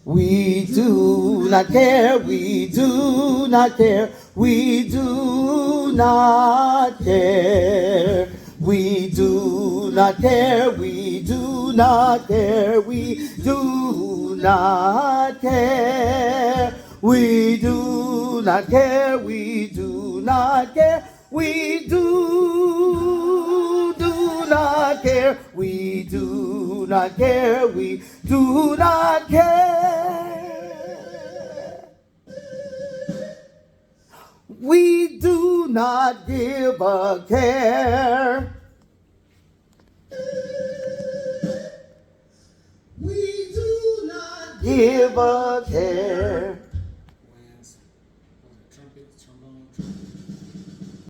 We do not care, we do not care, we do not care. We do not care, we do not care, we do not care. We do not care, we do not care, we do not care, we do not care, we do not care. We do not give a care. We do not give a care.